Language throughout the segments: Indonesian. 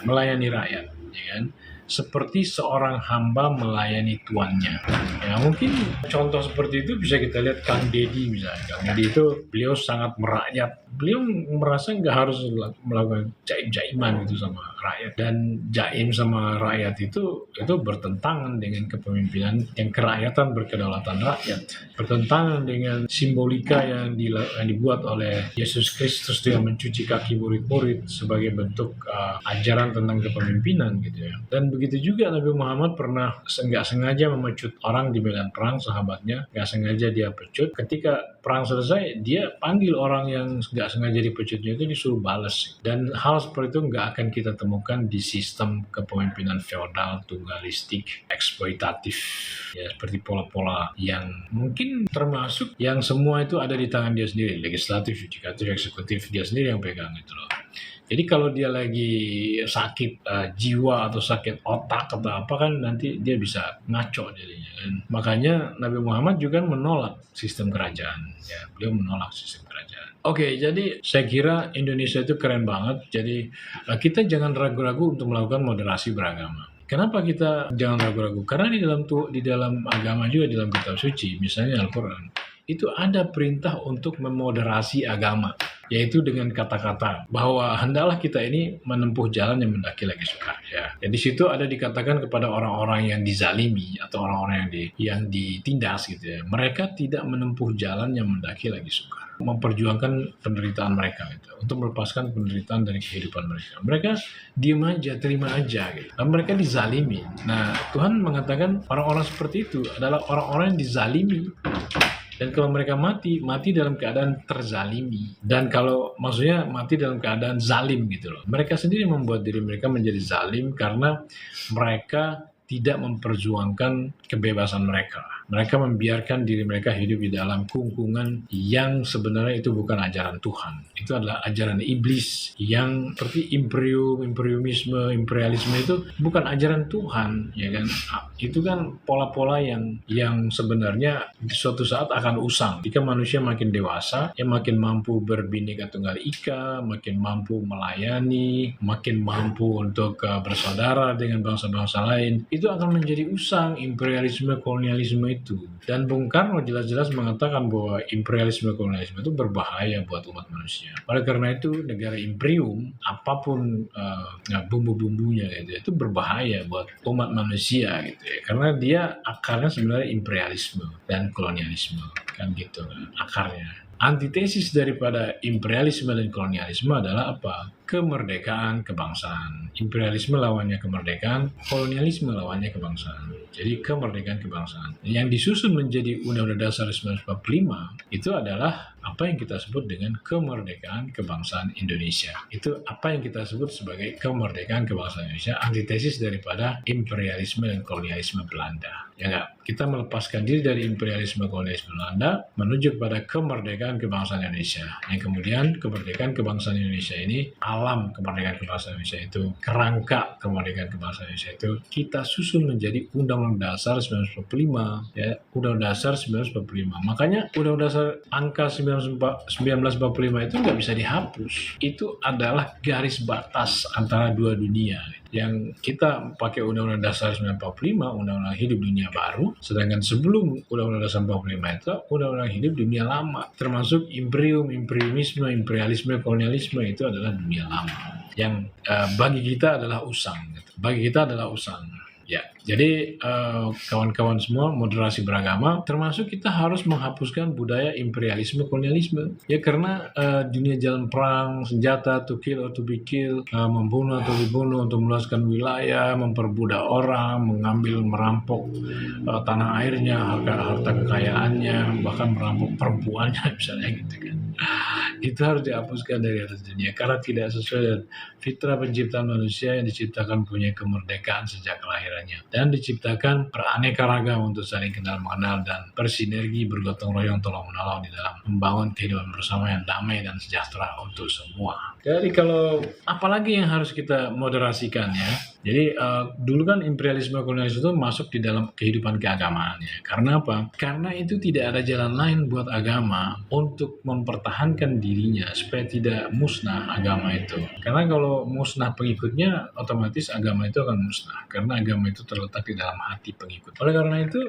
melayani rakyat, ya kan? Seperti seorang hamba melayani tuannya. Ya, mungkin contoh seperti itu bisa kita lihat Kang Deddy misalnya. Kang Deddy itu beliau sangat merakyat. Beliau merasa nggak harus melakukan jaim-jaiman itu sama rakyat. Dan jaim sama rakyat itu bertentangan dengan kepemimpinan yang kerakyatan berkedaulatan rakyat. Bertentangan dengan simbolika yang dibuat oleh Yesus Kristus dengan mencuci kaki murid-murid sebagai bentuk ajaran tentang kepemimpinan gitu ya. Dan begitu juga Nabi Muhammad pernah nggak sengaja memecut orang di medan perang, sahabatnya nggak sengaja dia pecut. Ketika perang selesai, dia panggil orang yang nggak sengaja dipecutnya itu, disuruh balas. Dan hal seperti itu nggak akan kita temukan di sistem kepemimpinan feodal, tunggal-listik, eksploitatif, ya seperti pola-pola yang mungkin termasuk yang semua itu ada di tangan dia sendiri, legislatif, yudikatif, eksekutif, dia sendiri yang pegang itu loh. Jadi kalau dia lagi sakit jiwa atau sakit otak atau apa kan nanti dia bisa ngaco jadinya. Dan makanya Nabi Muhammad juga menolak sistem kerajaan. Ya, beliau menolak sistem kerajaan. Oke, jadi saya kira Indonesia itu keren banget. Jadi kita jangan ragu-ragu untuk melakukan moderasi beragama. Kenapa kita jangan ragu-ragu? Karena di dalam agama juga, di dalam kitab suci, misalnya Al-Quran, itu ada perintah untuk memoderasi agama, yaitu dengan kata-kata bahwa hendaklah kita ini menempuh jalan yang mendaki lagi suka. Ya, di situ ada dikatakan kepada orang-orang yang dizalimi atau orang-orang yang ditindas gitu ya, mereka tidak menempuh jalan yang mendaki lagi suka, memperjuangkan penderitaan mereka gitu, untuk melepaskan penderitaan dari kehidupan mereka. Mereka diem aja, terima aja gitu. Dan mereka dizalimi. Nah, Tuhan mengatakan orang-orang seperti itu adalah orang-orang yang dizalimi. Dan kalau mereka mati dalam keadaan terzalimi. Dan kalau maksudnya mati dalam keadaan zalim gitu loh. Mereka sendiri membuat diri mereka menjadi zalim karena mereka tidak memperjuangkan kebebasan mereka. Mereka membiarkan diri mereka hidup di dalam kungkungan yang sebenarnya itu bukan ajaran Tuhan. Itu adalah ajaran iblis yang seperti imperialisme itu bukan ajaran Tuhan, ya kan? Itu kan pola-pola yang sebenarnya suatu saat akan usang. Jika manusia makin dewasa, ya makin mampu berbineka tunggal ika, makin mampu melayani, makin mampu untuk bersaudara dengan bangsa-bangsa lain, itu akan menjadi usang imperialisme kolonialisme itu. Dan Bung Karno jelas-jelas mengatakan bahwa imperialisme kolonialisme itu berbahaya buat umat manusia. Oleh karena itu negara imperium apapun bumbu-bumbunya gitu, itu berbahaya buat umat manusia gitu ya. Karena dia akarnya sebenarnya imperialisme dan kolonialisme kan gitu akarnya. Antitesis daripada imperialisme dan kolonialisme adalah apa? Kemerdekaan kebangsaan. Imperialisme lawannya kemerdekaan, kolonialisme lawannya kebangsaan. Jadi kemerdekaan kebangsaan. Yang disusun menjadi Undang-Undang Dasar 1945 itu adalah apa yang kita sebut dengan kemerdekaan kebangsaan Indonesia. Itu apa yang kita sebut sebagai kemerdekaan kebangsaan Indonesia, antitesis daripada imperialisme dan kolonialisme Belanda. Ya enggak? Kita melepaskan diri dari imperialisme kolonialisme Belanda menuju kepada kemerdekaan kebangsaan Indonesia. Yang kemudian kemerdekaan kebangsaan Indonesia ini, alam kemerdekaan kebangsaan Indonesia itu, kerangka kemerdekaan kebangsaan Indonesia itu kita susun menjadi Undang-Undang Dasar 1945, ya, Undang-Undang Dasar 1945. Makanya Undang-Undang Dasar angka 1945 itu nggak bisa dihapus. Itu adalah garis batas antara dua dunia. Yang kita pakai Undang-Undang Dasar 1945, Undang-Undang Hidup Dunia Baru, sedangkan sebelum Undang-Undang Dasar 1945 itu Undang-Undang Hidup Dunia Lama, termasuk imperialisme, kolonialisme itu adalah dunia lama. Yang bagi kita adalah usang, gitu. Bagi kita adalah usang. Ya, jadi kawan-kawan semua, moderasi beragama, termasuk kita harus menghapuskan budaya imperialisme, kolonialisme. Ya, karena dunia jalan perang, senjata, to kill or to be killed, membunuh atau dibunuh untuk meluaskan wilayah, memperbudak orang, mengambil, merampok tanah airnya, harta kekayaannya, bahkan merampok perempuannya, misalnya gitu kan. Itu harus dihapuskan dari atas dunia, karena tidak sesuai dengan fitrah penciptaan manusia yang diciptakan punya kemerdekaan sejak kelahirannya dan diciptakan beraneka ragam untuk saling kenal mengenal dan bersinergi, bergotong royong, tolong menolong di dalam membangun kehidupan bersama yang damai dan sejahtera untuk semua. Jadi kalau apalagi yang harus kita moderasikan ya. Jadi dulu kan imperialisme kolonialis itu masuk di dalam kehidupan keagamaan ya. Karena apa? Karena itu tidak ada jalan lain buat agama untuk mempertahankan dirinya supaya tidak musnah agama itu. Karena kalau musnah pengikutnya, otomatis agama itu akan musnah. Karena agama itu terletak di dalam hati pengikut. Oleh karena itu,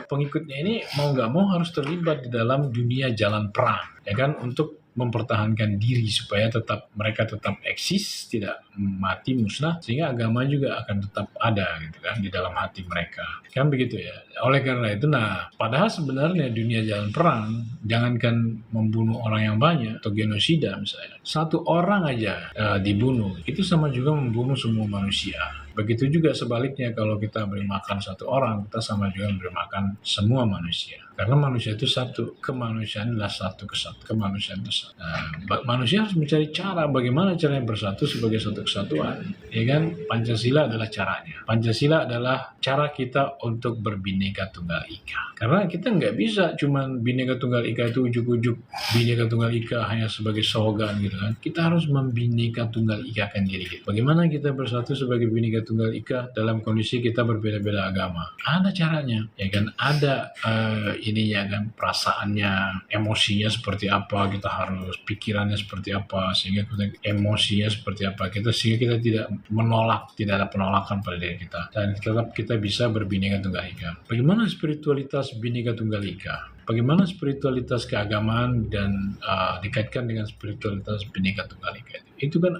pengikutnya ini mau nggak mau harus terlibat di dalam dunia jalan perang, ya kan, untuk mempertahankan diri supaya mereka tetap eksis, tidak mati musnah, sehingga agama juga akan tetap ada gitu kan di dalam hati mereka. Kan begitu ya. Oleh karena itu, nah, padahal sebenarnya dunia jalan perang, jangankan membunuh orang yang banyak atau genosida misalnya, satu orang aja dibunuh, itu sama juga membunuh semua manusia. Begitu juga sebaliknya, kalau kita beri makan satu orang, kita sama juga memberi makan semua manusia. Karena manusia itu satu, kemanusiaan adalah satu kesatuan, kemanusiaan itu satu. Nah, manusia harus mencari cara bagaimana caranya bersatu sebagai satu kesatuan. Ya kan, Pancasila adalah caranya. Pancasila adalah cara kita untuk berbineka tunggal ika. Karena kita nggak bisa cuman bineka tunggal ika itu ujuk-ujuk bineka tunggal ika hanya sebagai slogan gitu kan. Kita harus membineka tunggal ikakan diri kita. Bagaimana kita bersatu sebagai bineka tunggal ika dalam kondisi kita berbeda-beda agama? Ada caranya, ya kan? Ada ininya kan, perasaannya, emosinya seperti apa, kita harus pikirannya seperti apa, sehingga kita emosinya seperti apa, sehingga kita tidak menolak, tidak ada penolakan pada diri kita, dan tetap kita bisa berbineka tunggal ika. Bagaimana spiritualitas bineka tunggal ika? Bagaimana spiritualitas keagamaan dan dikaitkan dengan spiritualitas bineka tunggal ika itu kan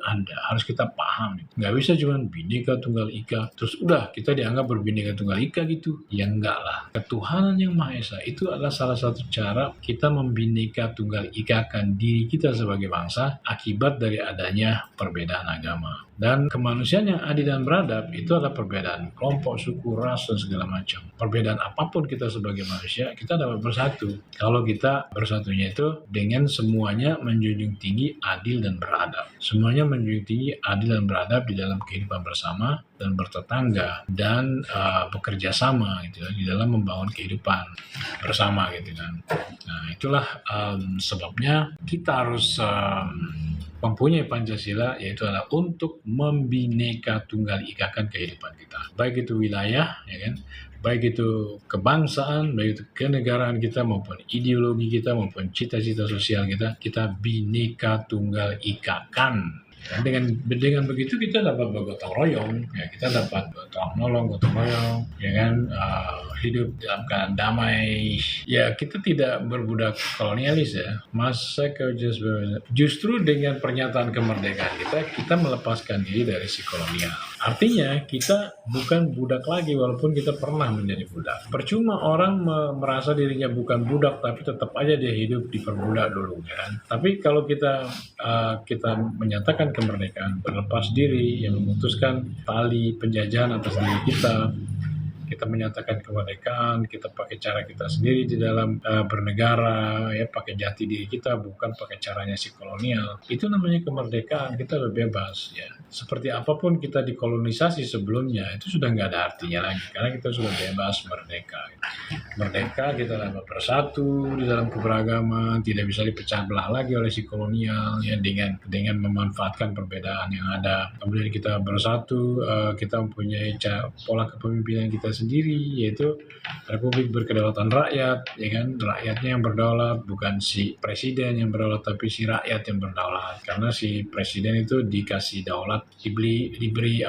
harus kita paham. Nggak bisa cuma bineka tunggal ika terus udah kita dianggap berbineka tunggal ika gitu. Ya enggak lah. Ketuhanan yang Maha Esa itu adalah salah satu cara kita membineka tunggal ikakan diri kita sebagai bangsa akibat dari adanya perbedaan agama. Dan kemanusiaan yang adil dan beradab itu adalah perbedaan kelompok, suku, ras, dan segala macam. Perbedaan apapun kita sebagai manusia, kita dapat bersatu. Kalau kita bersatunya itu dengan semuanya menjunjung tinggi adil dan beradab. Semuanya menjunjung tinggi adil dan beradab di dalam kehidupan bersama dan bertetangga dan bekerja sama gitu, di dalam membangun kehidupan bersama gitu kan. Nah, itulah sebabnya kita harus mempunyai Pancasila, yaitu adalah untuk membineka tunggal ikakan kehidupan kita. Baik itu wilayah, ya kan, baik itu kebangsaan, baik itu kenegaraan kita, maupun ideologi kita, maupun cita-cita sosial kita, kita bineka tunggal ikakan. Dan dengan begitu kita dapat bergotong royong, ya, kita dapat gotong royong, ya kan, hidup dalam keadaan damai. Ya, kita tidak berbudak kolonialis ya. Justru dengan pernyataan kemerdekaan kita melepaskan diri dari si kolonial. Artinya kita bukan budak lagi walaupun kita pernah menjadi budak. Percuma orang merasa dirinya bukan budak tapi tetap aja dia hidup diperbudak dulu kan. Tapi kalau kita menyatakan kemerdekaan, berlepas diri, yang memutuskan tali penjajahan atas diri kita menyatakan kemerdekaan, kita pakai cara kita sendiri di dalam bernegara, ya, pakai jati diri kita, bukan pakai caranya si kolonial. Itu namanya kemerdekaan, kita lebih bebas ya. Seperti apapun kita dikolonisasi sebelumnya, itu sudah nggak ada artinya lagi, karena kita sudah bebas, merdeka. Merdeka, kita dapat bersatu di dalam keberagaman, tidak bisa dipecah belah lagi oleh si kolonial, ya, dengan memanfaatkan perbedaan yang ada. Kemudian kita bersatu, kita mempunyai pola kepemimpinan kita sendiri, yaitu Republik berkedaulatan rakyat, ya kan, rakyatnya yang berdaulat, bukan si presiden yang berdaulat, tapi si rakyat yang berdaulat. Karena si presiden itu dikasih daulat, diberi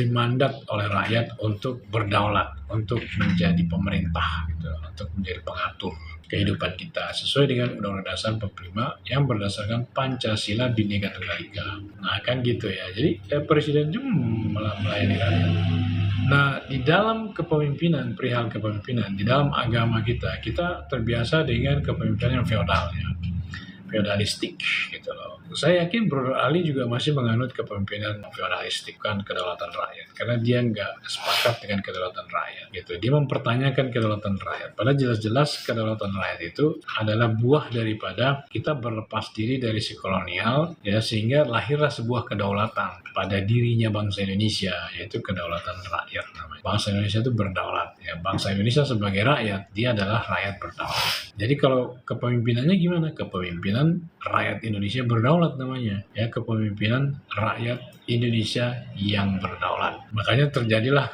mandat oleh rakyat untuk berdaulat, untuk menjadi pemerintah, gitu, untuk menjadi pengatur kehidupan kita sesuai dengan Undang-Undang Dasar 45 yang berdasarkan Pancasila Bhinneka Tunggal Ika. Nah, kan gitu ya. Jadi presiden itu melayani rakyat. Nah, di dalam kepemimpinan, perihal kepemimpinan, di dalam agama kita terbiasa dengan kepemimpinan yang feodal, ya, feodalistik gitu loh. Saya yakin Brother Ali juga masih menganut kepemimpinan feodalistik, kan kedaulatan rakyat, karena dia nggak sepakat dengan kedaulatan rakyat gitu. Dia mempertanyakan kedaulatan rakyat. Padahal jelas-jelas kedaulatan rakyat itu adalah buah daripada kita berlepas diri dari si kolonial, ya, sehingga lahirlah sebuah kedaulatan pada dirinya bangsa Indonesia, yaitu kedaulatan rakyat namanya. Bangsa Indonesia itu berdaulat, ya. Bangsa Indonesia sebagai rakyat, dia adalah rakyat berdaulat. Jadi kalau kepemimpinannya gimana? Kepemimpinan kepemimpinan rakyat Indonesia berdaulat namanya, ya, kepemimpinan rakyat Indonesia yang berdaulat. Makanya terjadilah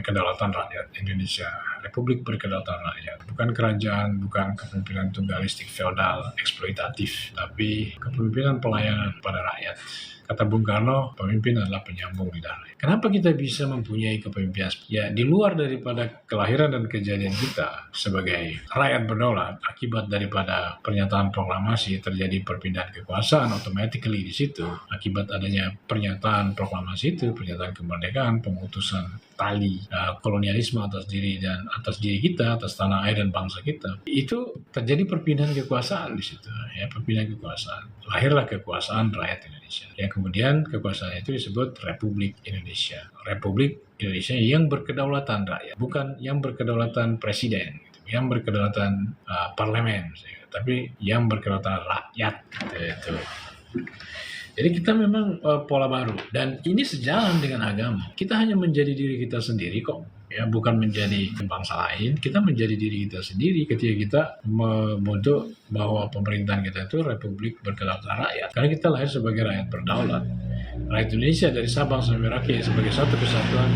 kedaulatan rakyat Indonesia, Republik Berkedaulatan Rakyat. Bukan kerajaan, bukan kepemimpinan tunggalistik feodal eksploitatif, tapi kepemimpinan pelayanan pada rakyat. Kata Bung Karno, pemimpin adalah penyambung lidah. Kenapa kita bisa mempunyai kepemimpinan? Ya, di luar daripada kelahiran dan kejadian kita sebagai rakyat berdaulat, akibat daripada pernyataan proklamasi terjadi perpindahan kekuasaan automatically di situ. Akibat adanya pernyataan proklamasi itu, pernyataan kemerdekaan, pemutusan tali kolonialisme atas diri kita, atas tanah air dan bangsa kita. Itu terjadi perpindahan kekuasaan di situ, ya, perpindahan kekuasaan. Lahirlah kekuasaan rakyat Indonesia. Yang kemudian kekuasaan itu disebut Republik Indonesia. Republik Indonesia yang berkedaulatan rakyat, bukan yang berkedaulatan presiden, gitu, yang berkedaulatan parlemen, tapi yang berkedaulatan rakyat, gitu. Jadi kita memang pola baru, dan ini sejalan dengan agama. Kita hanya menjadi diri kita sendiri kok, ya, bukan menjadi bangsa lain. Kita menjadi diri kita sendiri ketika kita membentuk bahwa pemerintahan kita itu Republik Berkedaulatan Rakyat. Karena kita lahir sebagai rakyat berdaulat. Rakyat Indonesia dari Sabang sampai Merauke sebagai satu kesatuan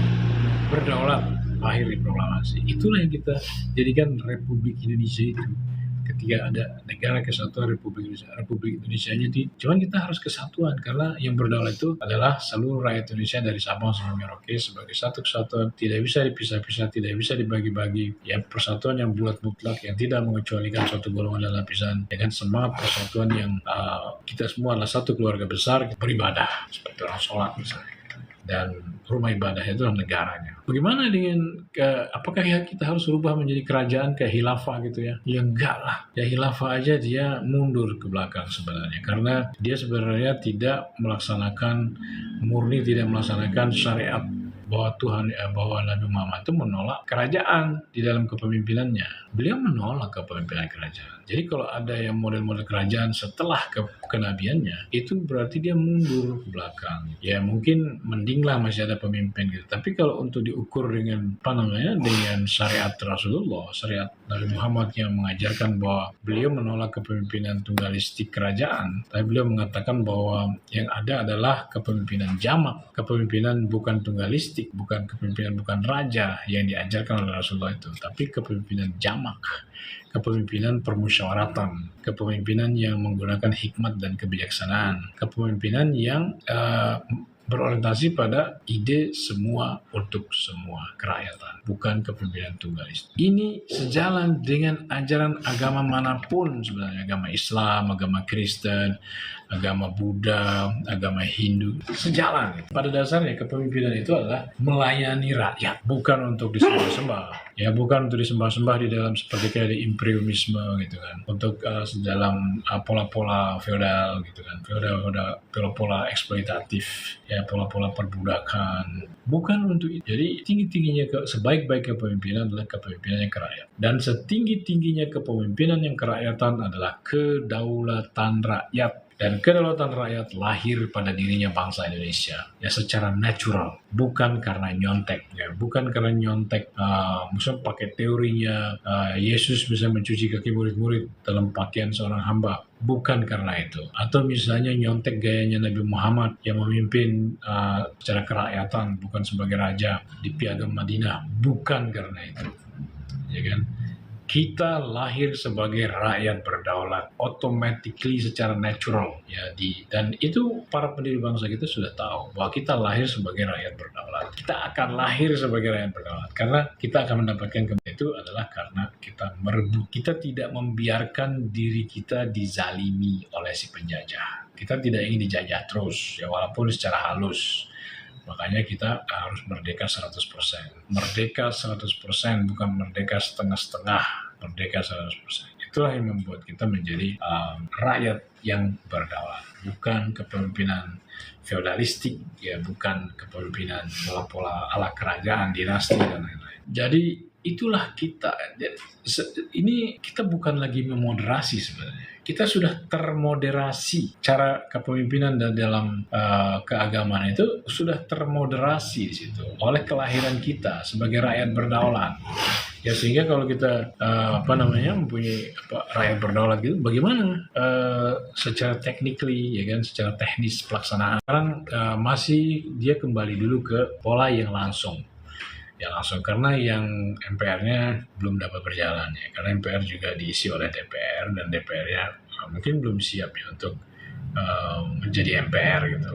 berdaulat, lahir di proklamasi. Itulah yang kita jadikan Republik Indonesia itu. Ketika ada negara kesatuan Republik Indonesia jadi, cuman kita harus kesatuan karena yang berdaulat itu adalah seluruh rakyat Indonesia dari Sabang sampai Merauke sebagai satu kesatuan, tidak bisa dipisah-pisah, tidak bisa dibagi-bagi, ya, persatuan yang bulat mutlak yang tidak mengecualikan suatu golongan dan lapisan, dengan semangat persatuan yang kita semua adalah satu keluarga besar beribadah seperti orang sholat misalnya. Dan rumah ibadah itu adalah negaranya. Bagaimana dengan apakah ya kita harus berubah menjadi kerajaan kayak khilafah gitu ya? Ya enggak lah. Ya khilafah aja dia mundur ke belakang sebenarnya karena dia sebenarnya tidak melaksanakan tidak melaksanakan syariat bahwa Nabi Muhammad itu menolak kerajaan di dalam kepemimpinannya. Beliau menolak kepemimpinan kerajaan. Jadi kalau ada yang model-model kerajaan setelah kenabiannya, itu berarti dia mundur ke belakang. Ya mungkin mendinglah masih ada pemimpin gitu. Tapi kalau untuk diukur dengan dengan syariat Rasulullah, syariat Nabi Muhammad yang mengajarkan bahwa beliau menolak kepemimpinan tunggalistik kerajaan, tapi beliau mengatakan bahwa yang ada adalah kepemimpinan jamak, kepemimpinan bukan tunggalistik, bukan kepemimpinan, bukan raja yang diajarkan oleh Rasulullah itu, tapi kepemimpinan jamak, kepemimpinan permusyawaratan, kepemimpinan yang menggunakan hikmat dan kebijaksanaan, kepemimpinan yang berorientasi pada ide semua untuk semua kerakyatan, bukan kepemimpinan tunggalis. Ini sejalan dengan ajaran agama manapun sebenarnya, agama Islam, agama Kristen, agama Buddha, agama Hindu, sejalan. Pada dasarnya kepemimpinan itu adalah melayani rakyat, bukan untuk disembah-sembah. Ya, bukan untuk disembah-sembah di dalam seperti kayak di imperialisme gitu kan, untuk dalam pola-pola feodal gitu kan, pola-pola eksploitatif, ya, pola-pola perbudakan. Bukan untuk itu. Jadi tinggi-tingginya sebaik-baik kepemimpinan adalah kepemimpinan yang kerakyat, dan setinggi-tingginya kepemimpinan yang kerakyatan adalah kedaulatan rakyat. Dan kedaulatan rakyat lahir pada dirinya bangsa Indonesia, ya, secara natural, bukan karena nyontek, ya, bukan karena nyontek. Misalnya pakai teorinya Yesus bisa mencuci kaki murid-murid dalam pakaian seorang hamba, bukan karena itu. Atau misalnya nyontek gayanya Nabi Muhammad yang memimpin secara kerakyatan, bukan sebagai raja di Piagam Madinah, bukan karena itu, ya kan? Kita lahir sebagai rakyat berdaulat, automatically secara natural, ya, dan itu para pendiri bangsa kita sudah tahu bahwa kita lahir sebagai rakyat berdaulat. Kita akan lahir sebagai rakyat berdaulat karena kita akan mendapatkan itu adalah karena kita merebut. Kita tidak membiarkan diri kita dizalimi oleh si penjajah. Kita tidak ingin dijajah terus, ya, walaupun secara halus. Makanya kita harus merdeka 100%. Merdeka 100%, bukan merdeka setengah-setengah. Merdeka 100%. Itulah yang membuat kita menjadi rakyat yang berdaulat. Bukan kepemimpinan feodalistik, ya, bukan kepemimpinan pola-pola ala kerajaan, dinasti, dan lain-lain. Jadi itulah kita. Ini kita bukan lagi memoderasi sebenarnya. Kita sudah termoderasi. Cara kepemimpinan dan dalam keagamaan itu sudah termoderasi di situ oleh kelahiran kita sebagai rakyat berdaulat. Ya sehingga kalau kita mempunyai rakyat berdaulat gitu, bagaimana secara technically ya kan, secara teknis pelaksanaan. Sekarang masih dia kembali dulu ke pola yang langsung. Ya langsung, karena yang MPR-nya belum dapat berjalan ya, karena MPR juga diisi oleh DPR dan DPR-nya mungkin belum siap ya untuk menjadi MPR gitu.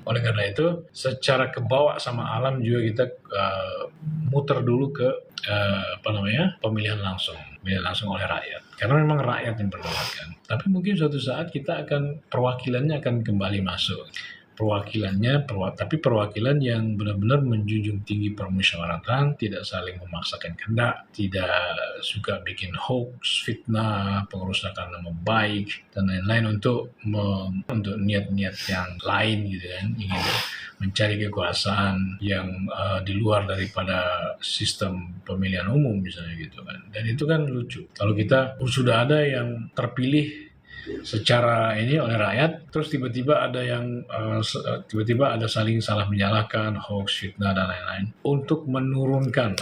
Oleh karena itu, secara kebawa sama alam juga kita muter dulu ke pemilihan langsung oleh rakyat. Karena memang rakyat yang berdaulatkan. Tapi mungkin suatu saat kita perwakilannya akan kembali masuk. Tapi perwakilan yang benar-benar menjunjung tinggi permusyawaratan, tidak saling memaksakan kehendak, tidak suka bikin hoax, fitnah, pengerusakan nama baik dan lain-lain untuk niat-niat yang lain gitu kan, ingin mencari kekuasaan yang di luar daripada sistem pemilihan umum misalnya gitu kan. Dan itu kan lucu. Kalau kita sudah ada yang terpilih secara ini oleh rakyat, terus tiba-tiba ada saling salah menyalahkan, hoax, fitnah dan lain-lain untuk menurunkan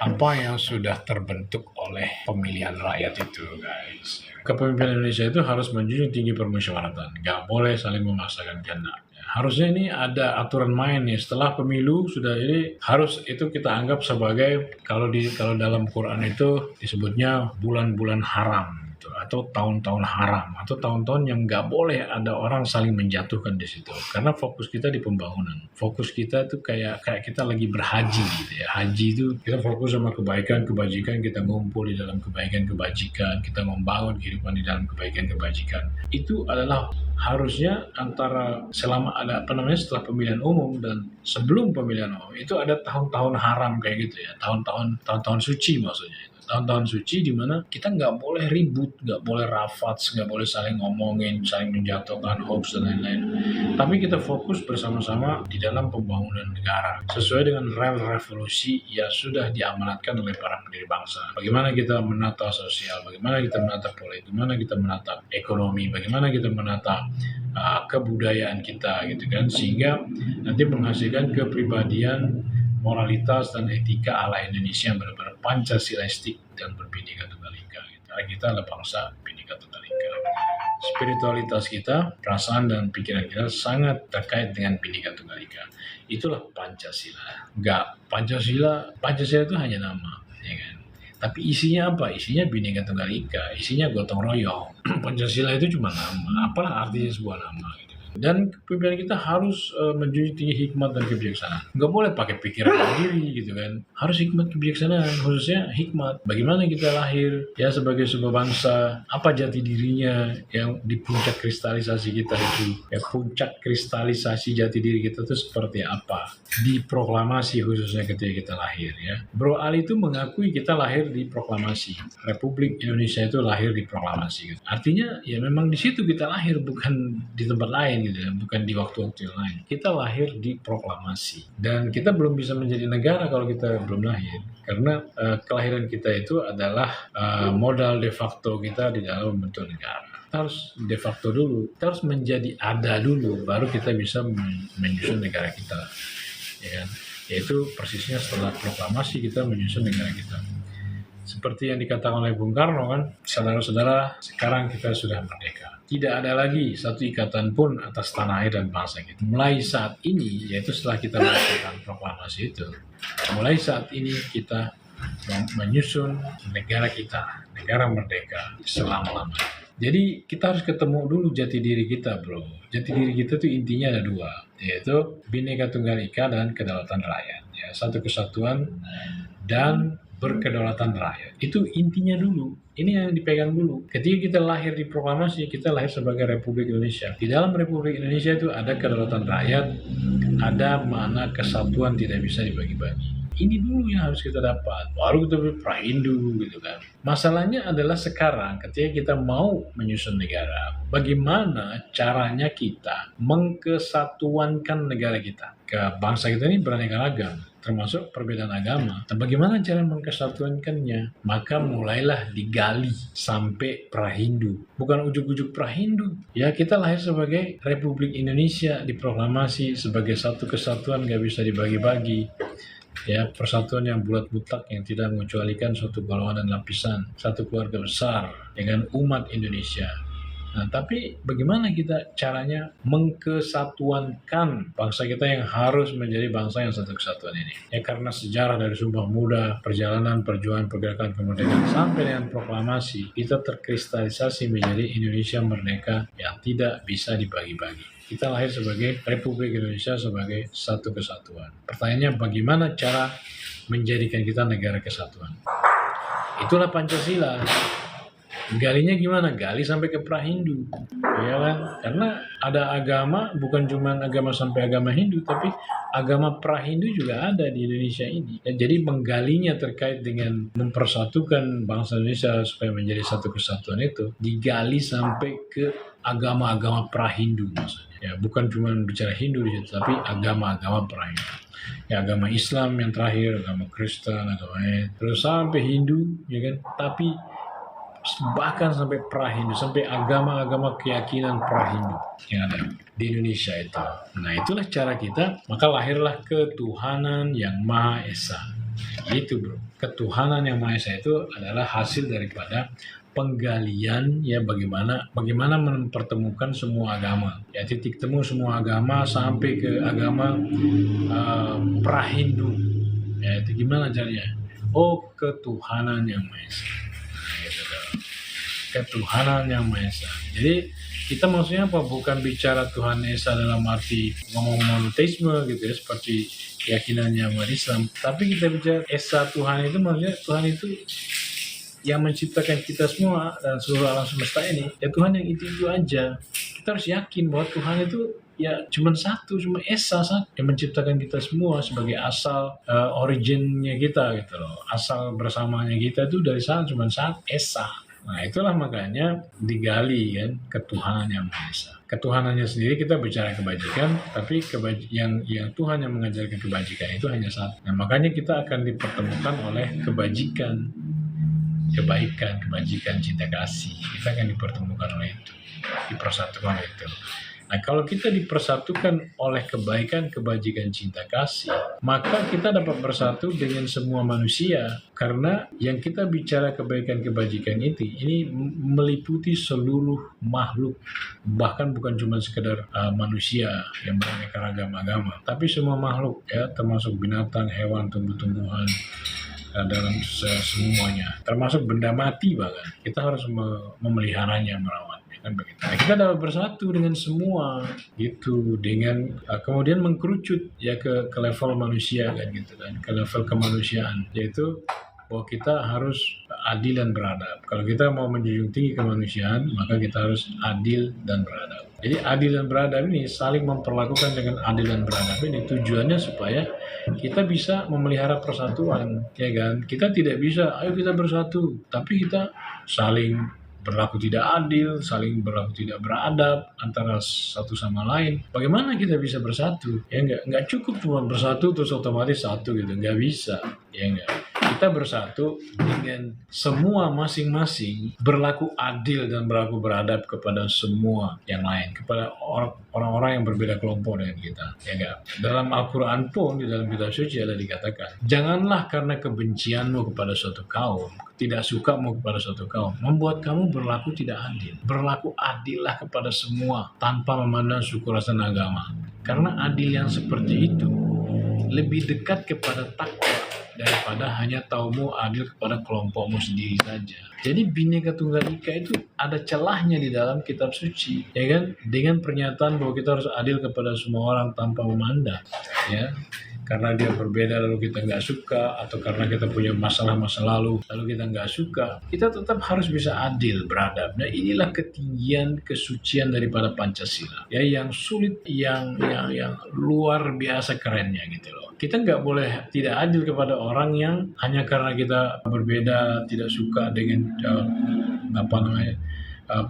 apa yang sudah terbentuk oleh pemilihan rakyat itu, guys. Kepemimpinan Indonesia itu harus menjunjung tinggi permusyawaratan, nggak boleh saling memaksakan kehendak. Harusnya ini ada aturan main nih, setelah pemilu sudah ini harus itu kita anggap sebagai kalau dalam Quran itu disebutnya bulan-bulan haram atau tahun-tahun haram atau tahun-tahun yang nggak boleh ada orang saling menjatuhkan di situ, karena fokus kita di pembangunan, fokus kita itu kayak kita lagi berhaji gitu ya. Haji itu kita fokus sama kebaikan kebajikan, kita ngumpul di dalam kebaikan kebajikan, kita membangun kehidupan di dalam kebaikan kebajikan. Itu adalah harusnya antara selama ada setelah pemilihan umum dan sebelum pemilihan umum itu ada tahun-tahun haram kayak gitu ya, tahun-tahun suci maksudnya. Tahun-tahun suci di mana kita nggak boleh ribut, nggak boleh rafats, nggak boleh saling ngomongin, saling menjatuhkan hoax dan lain-lain. Tapi kita fokus bersama-sama di dalam pembangunan negara sesuai dengan rel revolusi yang sudah diamanatkan oleh para pendiri bangsa. Bagaimana kita menata sosial, bagaimana kita menata politik, bagaimana kita menata ekonomi, bagaimana kita menata kebudayaan kita gitu kan, sehingga nanti menghasilkan kepribadian, moralitas dan etika ala Indonesia yang benar-benar Pancasilaistik dan berbhinneka tunggal ika. Karena kita adalah bangsa Bhinneka Tunggal Ika. Spiritualitas kita, perasaan dan pikiran kita sangat terkait dengan Bhinneka Tunggal Ika. Itulah Pancasila. Pancasila itu hanya nama, ya kan? Tapi isinya apa? Isinya Bhinneka Tunggal Ika, isinya gotong royong. Pancasila itu cuma nama. Apalah artinya sebuah nama gitu. Dan kepemimpinan kita harus menjunjung tinggi hikmat dan kebijaksanaan. Nggak boleh pakai pikiran sendiri gitu kan. Harus hikmat kebijaksanaan, khususnya hikmat. Bagaimana kita lahir ya sebagai sebuah bangsa, apa jati dirinya yang di puncak kristalisasi kita itu. Ya puncak kristalisasi jati diri kita itu seperti apa? Di proklamasi khususnya ketika kita lahir ya. Bro Ali itu mengakui kita lahir di proklamasi. Republik Indonesia itu lahir di proklamasi. Gitu. Artinya ya memang di situ kita lahir, bukan di tempat lain gitu ya, bukan di waktu-waktu yang lain. Kita lahir di proklamasi dan kita belum bisa menjadi negara kalau kita belum lahir, karena kelahiran kita itu adalah modal de facto kita di dalam membentuk negara. Kita harus de facto dulu, kita harus menjadi ada dulu, baru kita bisa menyusun negara kita, ya kan? Yaitu persisnya setelah proklamasi kita menyusun negara kita. Seperti yang dikatakan oleh Bung Karno kan, saudara-saudara, sekarang kita sudah merdeka. Tidak ada lagi satu ikatan pun atas tanah air dan bangsa kita. Mulai saat ini, yaitu setelah kita melakukan proklamasi itu, mulai saat ini kita menyusun negara kita, negara merdeka selama-lamanya. Jadi kita harus ketemu dulu jati diri kita, bro. Jati diri kita tuh intinya ada dua, yaitu Bhinneka Tunggal Ika dan kedaulatan rakyat. Ya, satu kesatuan dan berkedaulatan rakyat. Itu intinya dulu. Ini yang dipegang dulu. Ketika kita lahir di proklamasi, kita lahir sebagai Republik Indonesia. Di dalam Republik Indonesia itu ada kedaulatan rakyat, ada makna kesatuan tidak bisa dibagi-bagi. Ini dulu yang harus kita dapat. Baru kita prahindu gitu kan. Masalahnya adalah sekarang ketika kita mau menyusun negara, bagaimana caranya kita mengkesatuankan negara kita. Bangsa kita ini beraneka ragam, termasuk perbedaan agama. Dan bagaimana cara mengkesatuankannya? Maka mulailah digali sampai prahindu. Bukan ujuk-ujuk prahindu. Ya, kita lahir sebagai Republik Indonesia, diproklamasi sebagai satu kesatuan, gak bisa dibagi-bagi. Ya, persatuan yang bulat butak yang tidak mengecualikan suatu golongan dan lapisan, satu keluarga besar dengan umat Indonesia. Nah, tapi bagaimana kita caranya mengkesatuankan bangsa kita yang harus menjadi bangsa yang satu kesatuan ini? Ya karena sejarah dari Sumpah Pemuda, perjalanan perjuangan pergerakan kemerdekaan sampai dengan proklamasi, kita terkristalisasi menjadi Indonesia merdeka yang tidak bisa dibagi-bagi. Kita lahir sebagai Republik Indonesia sebagai satu kesatuan. Pertanyaannya bagaimana cara menjadikan kita negara kesatuan? Itulah Pancasila. Galinya gimana? Gali sampai ke Prahindu, ya kan? Karena ada agama, bukan cuma agama sampai agama Hindu, tapi agama Prahindu juga ada di Indonesia ini. Dan jadi menggalinya terkait dengan mempersatukan bangsa Indonesia supaya menjadi satu kesatuan itu, digali sampai ke agama-agama Prahindu maksudnya. Ya, bukan cuma bicara Hindu di situ, tapi agama-agama Prahindu. Ya, agama Islam yang terakhir, agama Kristen, terus sampai Hindu, ya kan? Tapi bahkan sampai Prahindu, sampai agama-agama keyakinan Prahindu yang ada di Indonesia itu. Nah, itulah cara kita, maka lahirlah ketuhanan yang Maha Esa. Itu bro, ketuhanan yang Maha Esa itu adalah hasil daripada penggalian ya bagaimana mempertemukan semua agama. Ya titik temu semua agama sampai ke agama Prahindu. Ya itu gimana caranya? Oh, ketuhanan yang Maha Esa. Ketuhanan yang Maha Esa. Jadi kita maksudnya apa? Bukan bicara Tuhan Esa dalam arti ngomong monoteisme gitu ya, seperti keyakinannya umat Islam. Tapi kita bicara Esa Tuhan itu maksudnya Tuhan itu yang menciptakan kita semua dan seluruh alam semesta ini. Ya Tuhan yang itu aja. Kita harus yakin bahwa Tuhan itu ya cuma satu, cuma Esa satu yang menciptakan kita semua sebagai asal originnya kita gitu loh. Asal bersamanya kita itu dari sana cuma satu, Esa. Nah itulah makanya digali kan ketuhanan yang Maha Esa. Ketuhanannya sendiri kita bicara kebajikan, tapi yang Tuhan yang mengajarkan kebajikan itu hanya satu. Nah makanya kita akan dipertemukan oleh kebajikan, kebaikan, kebajikan, cinta kasih. Kita akan dipertemukan oleh itu, dipersatukan oleh itu. Nah, kalau kita dipersatukan oleh kebaikan, kebajikan, cinta kasih, maka kita dapat bersatu dengan semua manusia. Karena yang kita bicara kebaikan, kebajikan ini meliputi seluruh makhluk. Bahkan bukan cuma sekedar manusia yang beraneka ragam agama, tapi semua makhluk, ya, termasuk binatang, hewan, tumbuh-tumbuhan, dalam semuanya. Termasuk benda mati bahkan. Kita harus memeliharanya, merawat. Kan begitu. Nah, kita dapat bersatu dengan semua gitu, dengan kemudian mengkerucut ya ke level manusia kan gitu kan, ke level kemanusiaan, yaitu bahwa kita harus adil dan beradab. Kalau kita mau menjunjung tinggi kemanusiaan, maka kita harus adil dan beradab. Jadi adil dan beradab ini saling memperlakukan dengan adil dan beradab ini tujuannya supaya kita bisa memelihara persatuan, ya kan? Kita tidak bisa, ayo kita bersatu, tapi kita saling berlaku tidak adil, saling berlaku tidak beradab antara satu sama lain. Bagaimana kita bisa bersatu? Ya nggak cukup cuma bersatu terus otomatis satu gitu, nggak bisa. Ya nggak. Kita bersatu dengan semua masing-masing berlaku adil dan berlaku beradab kepada semua yang lain, kepada orang-orang yang berbeda kelompok dengan kita. Ya nggak. Dalam Al-Quran pun, di dalam kitab suci ada dikatakan, janganlah karena kebencianmu kepada suatu kaum, tidak sukamu kepada suatu kaum, membuat kamu berlaku tidak adil. Berlaku adillah kepada semua tanpa memandang suku, ras, dan agama. Karena adil yang seperti itu lebih dekat kepada takwa daripada hanya taumu adil kepada kelompokmu sendiri saja. Jadi Bhinneka Tunggal Ika itu ada celahnya di dalam kitab suci, ya kan? Dengan pernyataan bahwa kita harus adil kepada semua orang tanpa memandang, ya. Karena dia berbeda lalu kita nggak suka, atau karena kita punya masalah masa lalu kita nggak suka, kita tetap harus bisa adil, beradab. Nah inilah ketinggian kesucian daripada Pancasila, ya, yang sulit, yang luar biasa kerennya gitu loh. Kita nggak boleh tidak adil kepada orang yang hanya karena kita berbeda, tidak suka dengan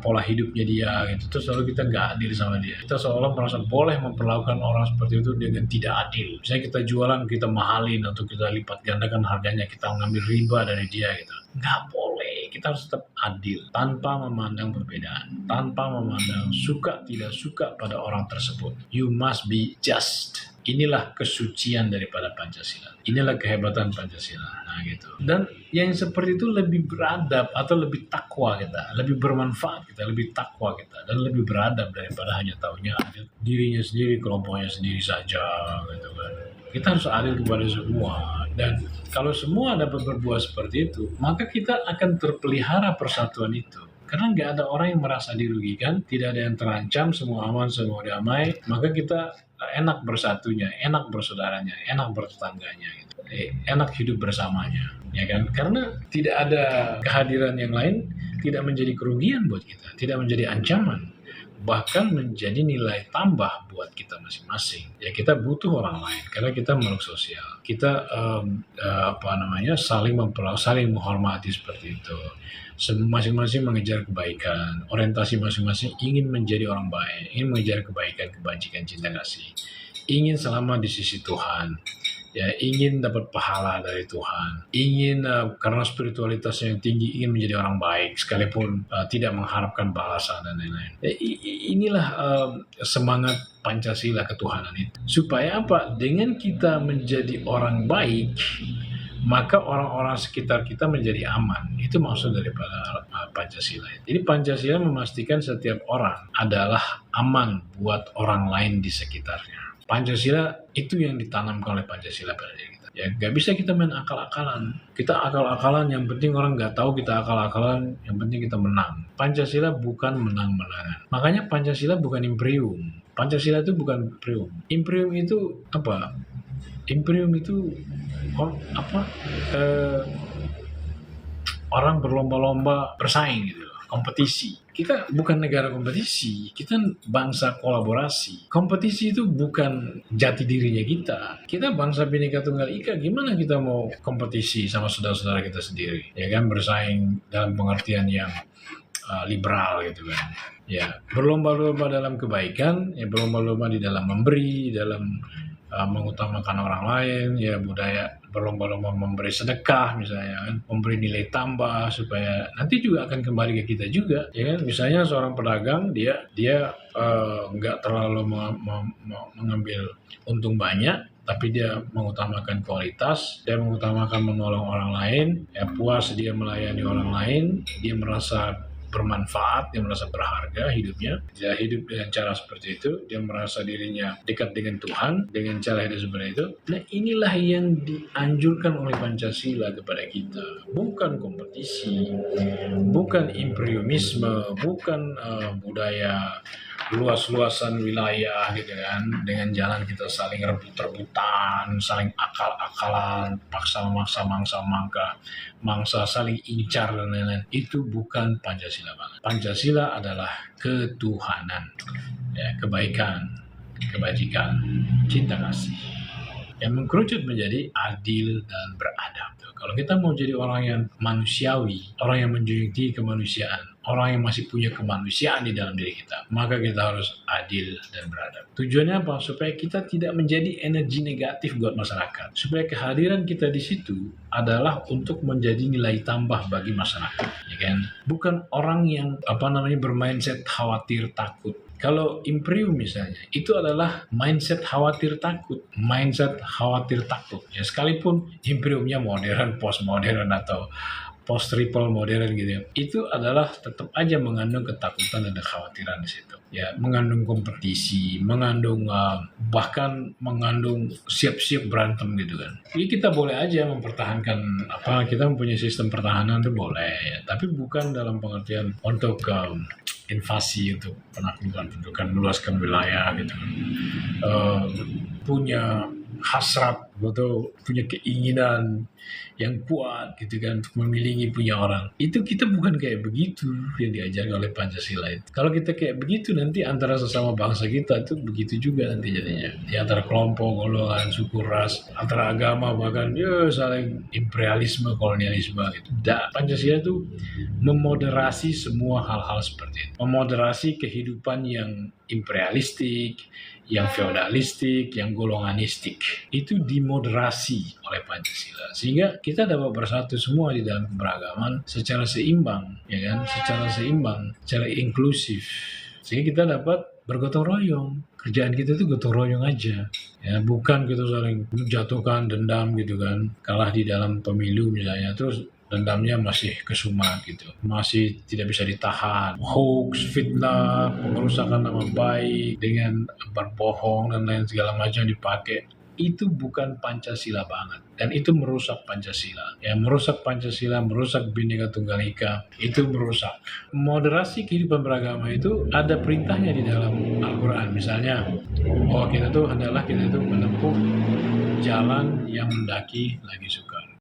pola hidupnya dia gitu, terus lalu kita nggak adil sama dia. Kita seolah merasa boleh memperlakukan orang seperti itu dengan tidak adil. Misalnya kita jualan, kita mahalin atau kita lipat gandakan harganya, kita mengambil riba dari dia gitu. Nggak boleh. Kita harus tetap adil tanpa memandang perbedaan, tanpa memandang suka tidak suka pada orang tersebut. You must be just. Inilah kesucian daripada Pancasila. Inilah kehebatan Pancasila. Nah, gitu. Dan yang seperti itu lebih beradab atau lebih takwa kita, lebih bermanfaat kita, lebih takwa kita, dan lebih beradab daripada hanya tahunya adil dirinya sendiri, kelompoknya sendiri saja, gitu kan. Kita harus adil kepada semua. Dan kalau semua dapat berbuat seperti itu, maka kita akan terpelihara persatuan itu. Karena nggak ada orang yang merasa dirugikan, tidak ada yang terancam, semua aman, semua damai, maka kita enak bersatunya, enak bersaudaranya, enak bertetangganya, gitu. Enak hidup bersamanya, ya kan? Karena tidak ada kehadiran yang lain, tidak menjadi kerugian buat kita, tidak menjadi ancaman, bahkan menjadi nilai tambah buat kita masing-masing. Ya kita butuh orang lain karena kita makhluk sosial. Kita saling menghormati seperti itu. Masing-masing mengejar kebaikan. Orientasi masing-masing ingin menjadi orang baik, ingin mengejar kebaikan, kebajikan, cinta kasih. Ingin selama di sisi Tuhan. Ya, ingin dapat pahala dari Tuhan, ingin karena spiritualitasnya yang tinggi, ingin menjadi orang baik sekalipun tidak mengharapkan balasan dan lain-lain. Inilah semangat Pancasila ketuhanan itu. Supaya apa? Dengan kita menjadi orang baik, maka orang-orang sekitar kita menjadi aman. Itu maksud daripada Pancasila. Jadi Pancasila memastikan setiap orang adalah aman buat orang lain di sekitarnya. Pancasila itu yang ditanamkan oleh Pancasila pada diri kita. Ya nggak bisa kita main akal-akalan. Kita akal-akalan, yang penting orang nggak tahu kita akal-akalan, yang penting kita menang. Pancasila bukan menang-menangan. Makanya Pancasila bukan imperium. Pancasila itu bukan imperium. Imperium itu apa? Imperium itu orang berlomba-lomba bersaing gitu, kompetisi. Kita bukan negara kompetisi, kita bangsa kolaborasi. Kompetisi itu bukan jati dirinya kita. Kita bangsa Bhinneka Tunggal Ika, gimana kita mau kompetisi sama saudara-saudara kita sendiri? Ya kan, bersaing dalam pengertian yang liberal gitu kan. Ya, berlomba-lomba dalam kebaikan, ya berlomba-lomba di dalam memberi, dalam mengutamakan orang lain, ya budaya berlomba-lomba memberi sedekah misalnya kan, memberi nilai tambah supaya nanti juga akan kembali ke kita juga, ya kan. Misalnya seorang pedagang dia nggak terlalu mengambil untung banyak, tapi dia mengutamakan kualitas, dia mengutamakan menolong orang lain, ya puas dia melayani orang lain, dia merasa bermanfaat, dia merasa berharga hidupnya. Dia hidup dengan cara seperti itu, dia merasa dirinya dekat dengan Tuhan dengan cara hidup seperti itu. Nah, inilah yang dianjurkan oleh Pancasila kepada kita. Bukan kompetisi, bukan imperiumisme, bukan budaya luas-luasan wilayah gitu kan, dengan jalan kita saling rebut-rebutan, saling akal-akalan, paksa-maksa, mangsa saling incar dan lain-lain. Itu bukan Pancasila banget. Pancasila adalah ketuhanan, ya, kebaikan, kebajikan, cinta kasih, yang mengkerucut menjadi adil dan beradab. Kalau kita mau jadi orang yang manusiawi, orang yang menjunjung tinggi kemanusiaan, orang yang masih punya kemanusiaan di dalam diri kita, maka kita harus adil dan beradab. Tujuannya apa? Supaya kita tidak menjadi energi negatif buat masyarakat. Supaya kehadiran kita di situ adalah untuk menjadi nilai tambah bagi masyarakat, ya kan? Bukan orang yang bermindset khawatir, takut. Kalau imperium misalnya, itu adalah mindset khawatir takut. Ya, sekalipun imperiumnya modern, postmodern, atau post-triple modern gitu ya, itu adalah tetap aja mengandung ketakutan dan kekhawatiran di situ. Ya, mengandung kompetisi, bahkan mengandung siap-siap berantem gitu kan. Jadi kita boleh aja mempertahankan kita mempunyai sistem pertahanan itu boleh ya, tapi bukan dalam pengertian untuk invasi, untuk penaklukan, meluaskan wilayah gitu. Punya hasrat atau punya keinginan yang kuat gitu kan untuk memiliki punya orang. Itu kita bukan kayak begitu yang diajarkan oleh Pancasila itu. Kalau kita kayak begitu, nanti antara sesama bangsa kita itu begitu juga nanti jadinya. Di antara kelompok, golongan, suku, ras, antara agama, bahkan saling imperialisme, kolonialisme gitu. Pancasila itu memoderasi semua hal-hal seperti itu. Memoderasi kehidupan yang imperialistik, yang feodalistik, yang golonganistik. Itu dimoderasi oleh Pancasila. Sehingga kita dapat bersatu semua di dalam keberagaman secara seimbang, ya kan? Secara inklusif. Sehingga kita dapat bergotong royong. Kerjaan kita itu gotong royong aja. Ya, bukan kita saling menjatuhkan dendam gitu kan, kalah di dalam pemilu misalnya, terus dendamnya masih kesumat gitu, masih tidak bisa ditahan. Hoax, fitnah, pengerusakan nama baik dengan berbohong dan lain segala macam dipakai. Itu bukan Pancasila banget. Dan itu merusak Pancasila. Ya, merusak Pancasila, merusak Bhinneka Tunggal Ika, itu merusak. Moderasi kehidupan beragama itu ada perintahnya di dalam Al-Quran. Misalnya, kita tuh hendaklah kita itu menempuh jalan yang mendaki lagi suka.